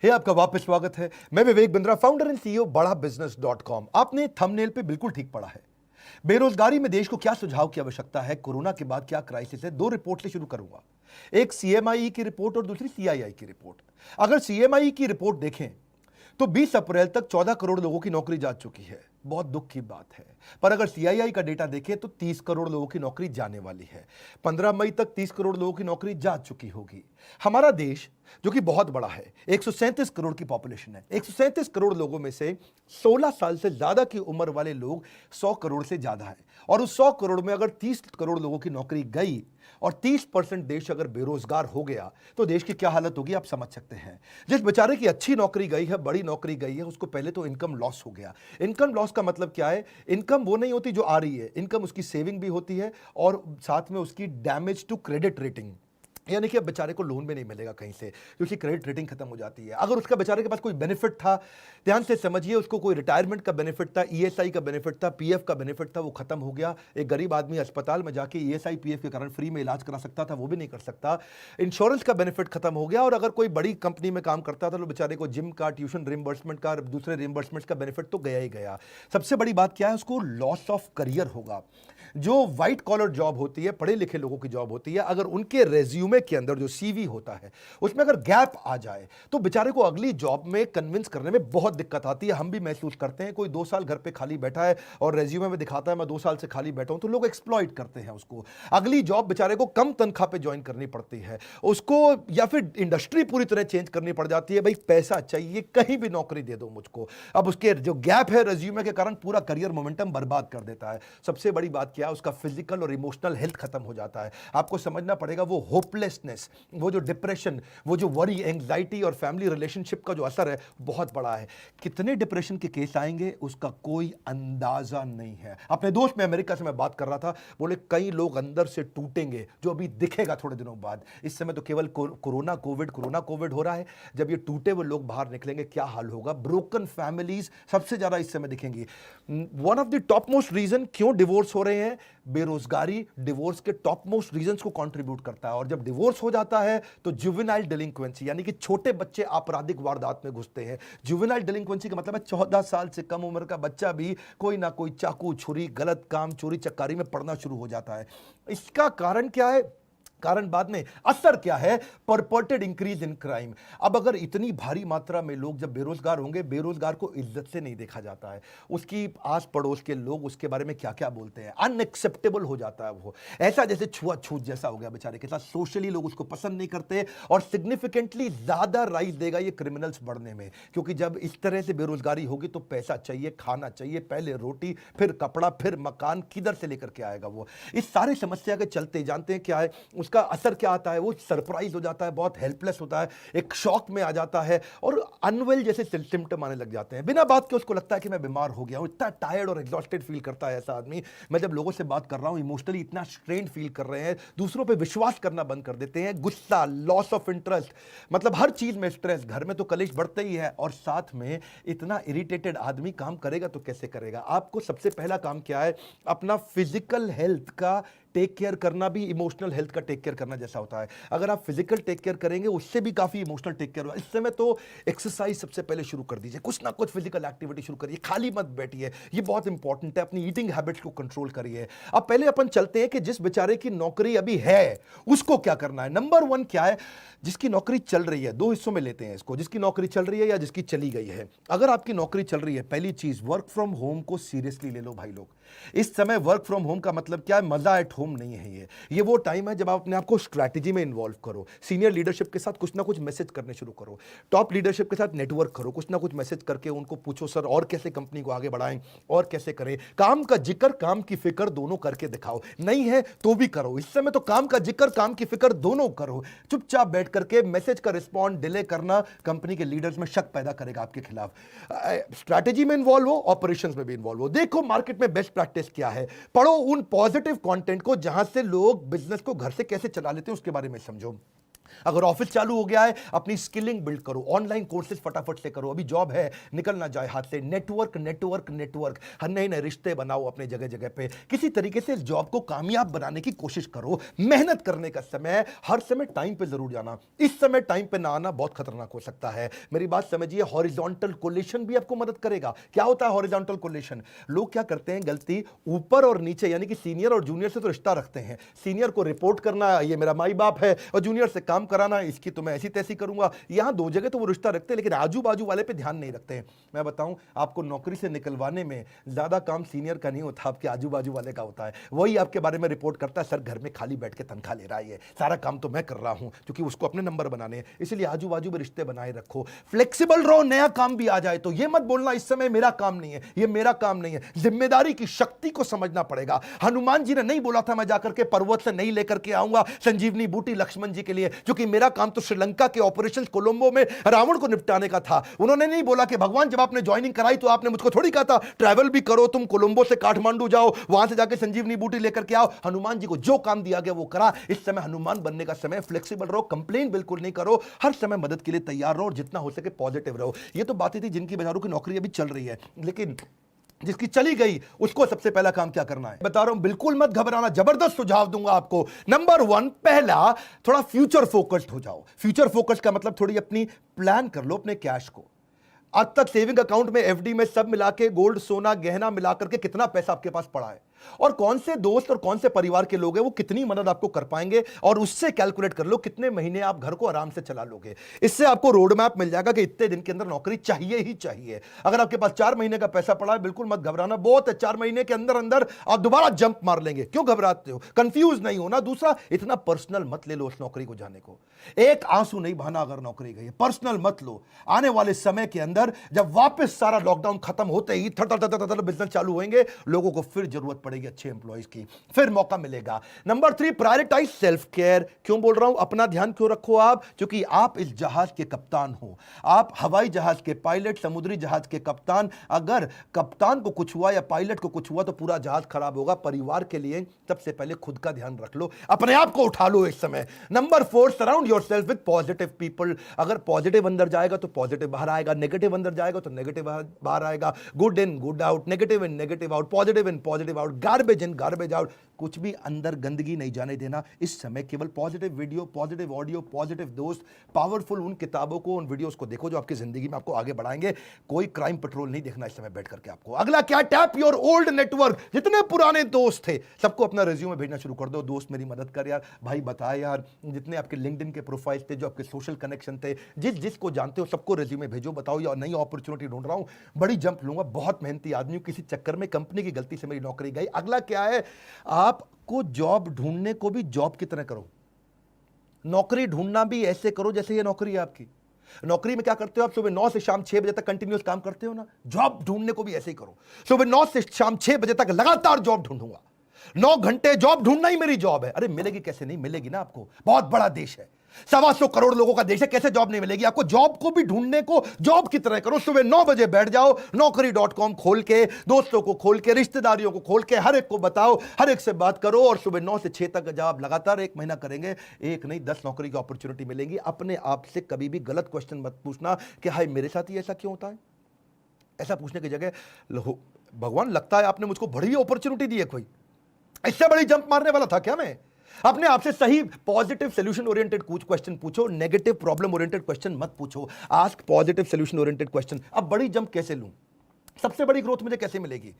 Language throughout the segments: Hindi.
हे आपका वापस स्वागत है। मैं Vivek Bindra, founder and CEO बड़ा बिजनेस .com। आपने थंबनेल पे बिल्कुल ठीक पढ़ा है। बेरोजगारी में देश को क्या सुझाव की आवश्यकता है, कोरोना के बाद क्या क्राइसिस है। दो रिपोर्ट से शुरू करूंगा, एक सीएमआई की रिपोर्ट और दूसरी सीआईआई की रिपोर्ट। अगर सीएमआई की रिपोर्ट देखें तो 20 अप्रैल तक 14 करोड़ लोगों की नौकरी जा चुकी है, बहुत दुख की बात है। पर अगर सीआईआई का डेटा देखें तो 30 करोड़ लोगों की नौकरी जाने वाली है। 15 मई तक 30 करोड़ लोगों की नौकरी जा चुकी होगी। हमारा देश जो कि बहुत बड़ा है, 137 करोड़ की पॉपुलेशन है। 137 करोड़ लोगों में से 16 साल से ज्यादा की उम्र वाले लोग 100 करोड़ से ज्यादा है। और उस 100 करोड़ में अगर 30 करोड़ लोगों की नौकरी गई और 30% देश अगर बेरोजगार हो गया तो देश की क्या हालत होगी आप समझ सकते हैं। जिस बेचारे की अच्छी नौकरी गई है, बड़ी नौकरी गई है, उसको पहले तो इनकम लॉस हो गया। इनकम लॉस का मतलब क्या है? इनकम वो नहीं होती जो आ रही है, इनकम उसकी सेविंग भी होती है और साथ में उसकी डैमेज टू क्रेडिट रेटिंग, यानी कि अब बेचारे को लोन भी नहीं मिलेगा कहीं से क्योंकि क्रेडिट रेटिंग खत्म हो जाती है। अगर उसका बेचारे के पास कोई बेनिफिट था, ध्यान से समझिए, उसको कोई रिटायरमेंट का बेनिफिट था, ईएसआई का बेनिफिट था, पीएफ का बेनिफिट था, वो खत्म हो गया। एक गरीब आदमी अस्पताल में जाके ईएसआई पीएफ के कारण फ्री में इलाज करा सकता था, वो भी नहीं कर सकता। इंश्योरेंस का बेनिफिट खत्म हो गया। और अगर कोई बड़ी कंपनी में काम करता था तो बेचारे को जिम का, ट्यूशन रिम्बर्समेंट का, दूसरे रिम्बर्समेंट का बेनिफिट तो गया ही गया। सबसे बड़ी बात क्या है? उसको लॉस ऑफ करियर होगा। जो व्हाइट कॉलर जॉब होती है, पढ़े लिखे लोगों की जॉब होती है, अगर उनके रेज्यूमे के अंदर जो सीवी होता है उसमें अगर गैप आ जाए तो बेचारे को अगली जॉब में कन्विंस करने में बहुत दिक्कत आती है। हम भी महसूस करते हैं। कोई 2 साल घर पे खाली बैठा है और रेज्यूमे में दिखाता है मैं 2 साल से खाली बैठा हूं, तो लोग एक्सप्लॉइट करते हैं उसको। अगली जॉब बेचारे को कम तनख्वाह पे ज्वाइन करनी पड़ती है उसको, या फिर इंडस्ट्री पूरी तरह चेंज करनी पड़ जाती है। भाई पैसा चाहिए, कहीं भी नौकरी दे दो मुझको। अब उसके जो गैप है रेज्यूमे के कारण पूरा करियर मोमेंटम बर्बाद कर देता है। सबसे बड़ी बात क्या है? उसका फिजिकल और इमोशनल हेल्थ खत्म हो जाता है। आपको समझना पड़ेगा, वो होपलेसनेस, वो जो डिप्रेशन, वो जो वरी, एंग्जाइटी और फैमिली रिलेशनशिप का जो असर है बहुत बड़ा है। कितने डिप्रेशन के केस आएंगे उसका कोई अंदाजा नहीं है। अपने दोस्त में अमेरिका से मैं बात कर रहा था, बोले कई लोग अंदर से टूटेंगे जो अभी दिखेगा थोड़े दिनों बाद। इस समय तो केवल कोरोना कोविड हो रहा है। जब ये टूटे हुए लोग बाहर निकलेंगे क्या हाल होगा? ब्रोकन फैमिलीज सबसे ज्यादा इस समय दिखेंगी। One of the top most reason क्यों डिवोर्स हो रहे हैं, बेरोजगारी डिवोर्स के टॉप मोस्ट रीजंस को कंट्रीब्यूट करता है। और जब डिवोर्स हो जाता है तो जुवेनाइल डिलिंक्वेंसी, यानी कि छोटे बच्चे आपराधिक वारदात में घुसते हैं। जुवेनाइल डिलिंक्वेंसी का मतलब है 14 साल से कम उम्र का बच्चा भी कोई ना कोई चाकू, छुरी, गलत काम, चोरी चक्कारी में पड़ना शुरू हो जाता है। इसका कारण क्या है? कारण बाद में, असर क्या है? परपर्टेड इंक्रीज इन क्राइम। अब अगर इतनी भारी मात्रा में लोग जब बेरोजगार होंगे, बेरोजगार को इज्जत से नहीं देखा जाता है। उसकी आस पड़ोस के लोग उसके बारे में क्या क्या बोलते हैं, अनएक्सेप्टेबल हो जाता है। वो ऐसा जैसे छुआछूत जैसा हो गया बेचारे के साथ। सोशली लोग उसको पसंद नहीं करते और सिग्निफिकेंटली ज्यादा राइज देगा ये क्रिमिनल्स बढ़ने में। क्योंकि जब इस तरह से बेरोजगारी होगी तो पैसा चाहिए, खाना चाहिए, पहले रोटी, फिर कपड़ा, फिर मकान, किधर से लेकर के आएगा वो? इस सारी समस्या के चलते जानते हैं क्या है का असर क्या आता है? वो सरप्राइज हो जाता है, बहुत हेल्पलेस होता है, एक शॉक में आ जाता है और अनवेल जैसे सिम्टम आने लग जाते हैं। बिना बात के उसको लगता है कि मैं बीमार हो गया हूं। इतना टायर्ड और एग्जॉस्टेड फील करता है ऐसा आदमी। मैं जब लोगों से बात कर रहा हूं, इमोशनली इतना स्ट्रेन फील कर रहे हैं, दूसरों पे विश्वास करना बंद कर देते हैं, गुस्सा, लॉस ऑफ इंटरेस्ट, मतलब हर चीज में स्ट्रेस, घर में तो कलेश बढ़ता ही है और साथ में इतना इरिटेटेड आदमी काम करेगा तो कैसे करेगा? आपको सबसे पहला काम क्या है? अपना फिजिकल हेल्थ का टेक केयर करना भी इमोशनल हेल्थ का टेक केयर करना जैसा होता है। अगर आप फिजिकल टेक केयर करेंगे उससे भी काफी इमोशनल टेक केयर होगा। इस समय तो एक्सरसाइज सबसे पहले शुरू कर दीजिए, कुछ ना कुछ फिजिकल एक्टिविटी शुरू करिए, खाली मत बैठिए, ये बहुत इंपॉर्टेंट है। अपनी ईटिंग हैबिट्स को कंट्रोल करिए। अब पहले अपन चलते हैं कि जिस बेचारे की नौकरी अभी है उसको क्या करना है। नंबर 1 क्या है? जिसकी नौकरी चल रही है, 2 हिस्सों में लेते हैं इसको, जिसकी नौकरी चल रही है या जिसकी चली गई है। अगर आपकी नौकरी चल रही है, पहली चीज वर्क फ्रॉम होम को सीरियसली ले लो भाई लोग। इस समय वर्क फ्रॉम होम का मतलब क्या है? मजा एट होम नहीं है। ये वो टाइम है जब आप अपने आप को स्ट्रैटेजी में इन्वॉल्व करो, सीनियर लीडरशिप के साथ कुछ ना कुछ मैसेज करने शुरू करो, टॉप लीडरशिप के साथ नेटवर्क करो, कुछ ना कुछ मैसेज करके उनको पूछो सर और कैसे कंपनी को आगे बढ़ाएं और कैसे करें। काम का जिक्र, काम की फिक्र दोनों करके दिखाओ। नहीं है तो भी करो। इस समय तो काम का जिक्र, काम की फिक्र दोनों करो। चुपचाप बैठ करके मैसेज का रिस्पॉन्ड डिले करना कंपनी के लीडर्स में शक पैदा करेगा आपके खिलाफ। स्ट्रैटेजी में इन्वॉल्व हो, ऑपरेशंस में भी इन्वॉल्व हो। देखो मार्केट में बेस्ट प्रैक्टिस क्या है, पढ़ो उन पॉजिटिव कंटेंट को जहां से लोग बिजनेस को घर से कैसे चला लेते हैं उसके बारे में समझो। अगर ऑफिस चालू हो गया है, अपनी स्किलिंग बिल्ड करो, ऑनलाइन कोर्सेज फटाफट से करो, अभी जॉब है निकल ना जाए हाथ से। नेटवर्क नेटवर्क नेटवर्क, हर नए नए रिश्ते बनाओ अपने जगह जगह पे, किसी तरीके से इस जॉब को कामयाब बनाने की कोशिश करो। मेहनत करने का समय, हर समय टाइम पे जरूर जाना, इस समय टाइम पे ना आना बहुत खतरनाक हो सकता है। मेरी बात समझिए, हॉरिजॉन्टल कोलेशन भी आपको मदद करेगा। क्या होता है हॉरिजॉन्टल कोलेशन? लोग क्या करते हैं गलती, ऊपर और नीचे यानी कि सीनियर और जूनियर से तो रिश्ता रखते हैं, सीनियर को रिपोर्ट करना, ये मेरा माई बाप है, और जूनियर से काम कराना, इसकी तो मैं ऐसी तैसी करूंगा। यहां दो जगह तो वो रिश्ता रखते हैं, लेकिन आजू बाजू वाले पे ध्यान नहीं रखते हैं। मैं बताऊं आपको, नौकरी से निकलवाने में ज्यादा काम सीनियर का नहीं होता, आपके आजू बाजू वाले का होता है। वही आपके बारे में रिपोर्ट करता है, सर घर में खाली बैठ के तनख्वाह ले रहा है, सारा काम तो मैं कर रहा हूं, क्योंकि उसको अपने नंबर बनाने हैं। इसलिए आजू बाजू में रिश्ते बनाए रखो, फ्लेक्सिबल रहो। नया काम भी आ जाए तो ये मत बोलना इस समय मेरा काम नहीं है, ये मेरा काम नहीं है। जिम्मेदारी की शक्ति को समझना पड़ेगा। हनुमान जी ने नहीं बोला था मैं जाकर के पर्वत से नहीं लेकर के आऊंगा संजीवनी बूटी लक्ष्मण जी के लिए, क्योंकि मेरा काम तो श्रीलंका के ऑपरेशन कोलंबो में रावण को निपटाने का था। उन्होंने नहीं बोला कि भगवान जब आपने ज्वाइनिंग कराई तो आपने मुझको थोड़ी कहा था ट्रैवल भी करो, तुम कोलंबो से काठमांडू जाओ, वहां से जाके संजीवनी बूटी लेकर के आओ। हनुमान जी को जो काम दिया गया वो करा। इस समय हनुमान बनने का समय, फ्लेक्सिबल रहो, कंप्लेन बिल्कुल नहीं करो, हर समय मदद के लिए तैयार रहो और जितना हो सके पॉजिटिव रहो। ये तो बातें थी जिनकी बाजारों की नौकरी अभी चल रही है, लेकिन जिसकी चली गई उसको सबसे पहला काम क्या करना है बता रहा हूं, बिल्कुल मत घबराना, जबरदस्त सुझाव दूंगा आपको। नंबर 1, पहला, थोड़ा फ्यूचर फोकस्ड हो जाओ। फ्यूचर फोकस का मतलब थोड़ी अपनी प्लान कर लो अपने कैश को। आज तक सेविंग अकाउंट में, एफडी में सब मिला के, गोल्ड सोना गहना मिला करके कितना पैसा आपके पास पड़ा है, और कौन से दोस्त और कौन से परिवार के लोग हैं वो कितनी मदद आपको कर पाएंगे, और उससे कैलकुलेट कर लो कितने महीने आप घर को आराम से चला लोगे। इससे आपको रोड मैप मिल जाएगा कि इतने दिन के अंदर नौकरी चाहिए ही चाहिए। अगर आपके पास 4 महीने का पैसा पड़ा है, बिल्कुल मत घबराना, बहुत है, 4 महीने के अंदर अंदर आप दोबारा जंप मार लेंगे। क्यों घबराते हो? कंफ्यूज नहीं होना। दूसरा, इतना पर्सनल मत ले लो उस नौकरी को जाने को, एक आंसू नहीं बहाना अगर नौकरी गई है, पर्सनल मत लो। आने वाले समय के अंदर जब वापस सारा लॉकडाउन खत्म होते ही बिजनेस चालू होंगे, लोगों को फिर जरूरत पड़ेगी अच्छे एम्प्लॉइज की, फिर मौका मिलेगा। Number 3, prioritize self care. क्यों बोल रहा हूं अपना ध्यान क्यों रखो आप? क्योंकि आप इस जहाज के कप्तान हो, आप हवाई जहाज के पायलट, समुद्री जहाज के कप्तान। अगर कप्तान को कुछ हुआ या पायलट को कुछ हुआ तो पूरा जहाज खराब होगा। परिवार के लिए सबसे पहले खुद का ध्यान रख लो, अपने आप को उठा लो इस समय। Number 4, surround yourself with positive people. अगर पॉजिटिव अंदर जाएगा तो पॉजिटिव बाहर आएगा, नेगेटिव अंदर जाएगा तो नेगेटिव बाहर आएगा। Good in good out, negative in negative out, positive in positive out, garbage in garbage out. कुछ भी अंदर गंदगी नहीं जाने देना इस समय। केवल positive video, positive audio, positive दोस्त, पावरफुल उन किताबों को, उन वीडियोस को देखो जो आपकी जिंदगी में आपको आगे बढ़ाएंगे। कोई क्राइम पेट्रोल नहीं देखना इस समय बैठ करके आपको। अगला क्या? Tap your old network. जितने पुराने दोस्त थे सबको अपना रिज्यूमे भेजना शुरू कर दो। दोस्त मेरी मदद कर यार, भाई बता यार, जितने आपके लिंक्डइन के प्रोफाइल थे, जो आपके सोशल कनेक्शन थे, जिसको जानते हो सबको रिज्यूमे भेजो। बताओ यार नई अपॉर्चुनिटी ढूंढ रहा हूं, बड़ी जंप लूंगा, बहुत मेहनती आदमी हूं, किसी चक्कर में कंपनी की गलती से मेरी नौकरी गई। अगला क्या है? आपको जॉब ढूंढने को भी जॉब की तरह करो, नौकरी ढूंढना भी ऐसे करो जैसे ये नौकरी है आपकी। नौकरी में क्या करते हो आप? सुबह 9 से शाम 6 बजे तक कंटिन्यूअस काम करते हो ना, जॉब ढूंढने को भी ऐसे ही करो। सुबह 9 से शाम 6 बजे तक लगातार जॉब ढूंढूंगा, 9 घंटे जॉब ढूंढना ही मेरी जॉब है। अरे मिलेगी कैसे? नहीं मिलेगी ना आपको, बहुत बड़ा देश है, 125 करोड़ लोगों का देश है, कैसे जॉब नहीं मिलेगी आपको? जॉब को भी ढूंढने को जॉब की तरह करो। सुबह 9 बजे बैठ जाओ, naukri.com खोल के, दोस्तों को खोल के, रिश्तेदारियों को खोल के, हर एक को बताओ, हर एक से बात करो, और सुबह 9 से 6 तक जब आप लगातार 1 महीना करेंगे, एक नहीं 10 नौकरी की अपॉर्चुनिटी मिलेगी। अपने आप से कभी भी गलत क्वेश्चन मत पूछना कि हाय मेरे साथ ही ऐसा क्यों होता है। ऐसा पूछने की जगह भगवान लगता है आपने मुझको बड़ी अपॉर्चुनिटी दी है, कोई इससे बड़ी जंप मारने वाला था क्या मैं? अपने आप से सही पॉजिटिव सोल्यूशन ओरिएंटेड कुछ क्वेश्चन पूछो, नेगेटिव प्रॉब्लम ओरिएंटेड क्वेश्चन मत पूछो। Ask positive solution oriented question. अब बड़ी जंप कैसे लूं? सबसे बड़ी ग्रोथ मुझे कैसे मिलेगी?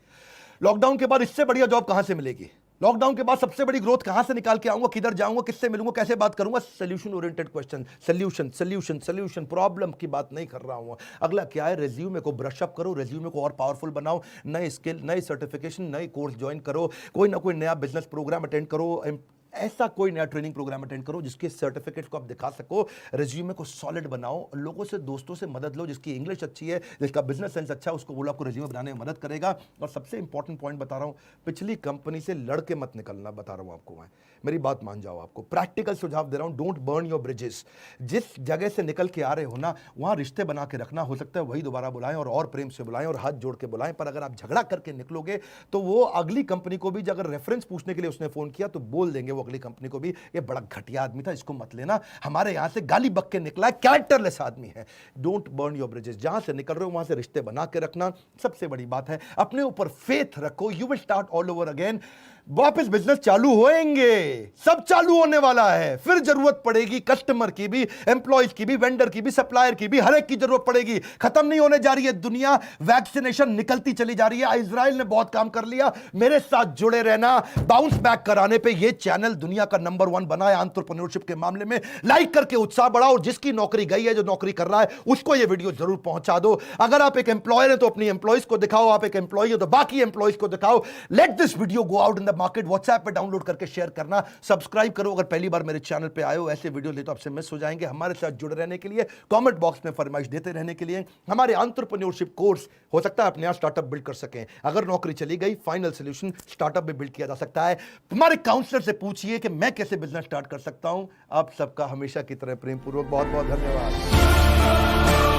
लॉकडाउन के बाद इससे बढ़िया जॉब कहां से मिलेगी? लॉकडाउन के बाद सबसे बड़ी ग्रोथ कहां से निकाल के आऊंगा? किधर जाऊंगा? किससे मिलूंगा? कैसे बात करूंगा? Solution oriented question, solution solution solution, problem की बात नहीं कर रहा हूं। अगला क्या है? रिज्यूमे को ब्रश अप करो, रिज्यूमे को और पावरफुल बनाओ, नए स्किल, नए सर्टिफिकेशन, नए कोर्स ज्वाइन करो, कोई ना कोई नया बिजनेस प्रोग्राम अटेंड करो, ऐसा कोई नया ट्रेनिंग प्रोग्राम अटेंड करो जिसके सर्टिफिकेट को आप दिखा सको। रिज्यूमे को सॉलिड बनाओ, लोगों से, दोस्तों से मदद लो, जिसकी इंग्लिश अच्छी है, जिसका बिजनेस सेंस अच्छा है, उसको बोलो आपको रिज्यूमे बनाने में मदद करेगा। और सबसे इंपॉर्टेंट पॉइंट बता रहा हूं, पिछली कंपनी से लड़के मत निकलना, बता रहा हूं आपको मैं, मेरी बात मान जाओ। आपको प्रैक्टिकल सुझाव दे रहा हूं, डोंट बर्न योर ब्रिजेस। जिस जगह से निकल के आ रहे हो ना, वहां रिश्ते बना के रखना। हो सकता है वही दोबारा बुलाएं और प्रेम से बुलाएं और हाथ जोड़ के बुलाएं, पर अगर आप झगड़ा करके निकलोगे तो वो अगली कंपनी को भी अगर रेफरेंस पूछने के लिए उसने फोन किया तो बोल देंगे वो अगली कंपनी को भी, ये बड़ा घटिया आदमी था, इसको मत लेना, हमारे यहां से गाली बक के निकला है, कैरेक्टरलेस आदमी है। डोंट बर्न योर ब्रिजेस, जहां से निकल रहे हो वहां से रिश्ते बना के रखना सबसे बड़ी बात है। अपने ऊपर फेथ रखो, you will start all over again. वापस बिजनेस चालू होएंगे, सब चालू होने वाला है, फिर जरूरत पड़ेगी कस्टमर की भी, एम्प्लॉयज की भी, वेंडर की भी, सप्लायर की भी, हर एक की जरूरत पड़ेगी। खत्म नहीं होने जा रही है दुनिया, वैक्सीनेशन निकलती चली जा रही है। इजराइल ने बहुत काम कर लिया, मेरे साथ जुड़े रहना। बाउंस बैक कराने पे ये चैनल दुनिया का नंबर 1 बना है एंटरप्रेन्योरशिप के मामले में। लाइक करके उत्साह बढ़ाओ, और जिसकी नौकरी गई है, जो नौकरी कर रहा है, उसको ये वीडियो जरूर पहुंचा दो। अगर आप एक एम्प्लॉयर है तो अपनी एम्प्लॉयज को दिखाओ, आप एक एम्प्लॉय हो तो बाकी एम्प्लॉयज को दिखाओ। Let this video go out in the market. WhatsApp पे डाउनलोड करके शेयर करना, सब्सक्राइब करो अगर पहली बार मेरे चैनल पे आए हो। ऐसे वीडियो ले तो आपसे मिस हो जाएंगे। हमारे साथ जुड़े रहने के लिए, कमेंट बॉक्स में फरमाइश देते रहने के लिए, हमारे एंटरप्रेन्योरशिप कोर्स, हो सकता है आप नया स्टार्टअप बिल्ड कर सकें। अगर नौकरी चली गई, फाइनल सोल्यूशन स्टार्टअप भी बिल्ड किया जा सकता है। तुम्हारे काउंसलर से पूछिए कि मैं कैसे बिजनेस स्टार्ट कर सकता हूं। आप सबका हमेशा की तरह प्रेम पूर्वक बहुत बहुत धन्यवाद।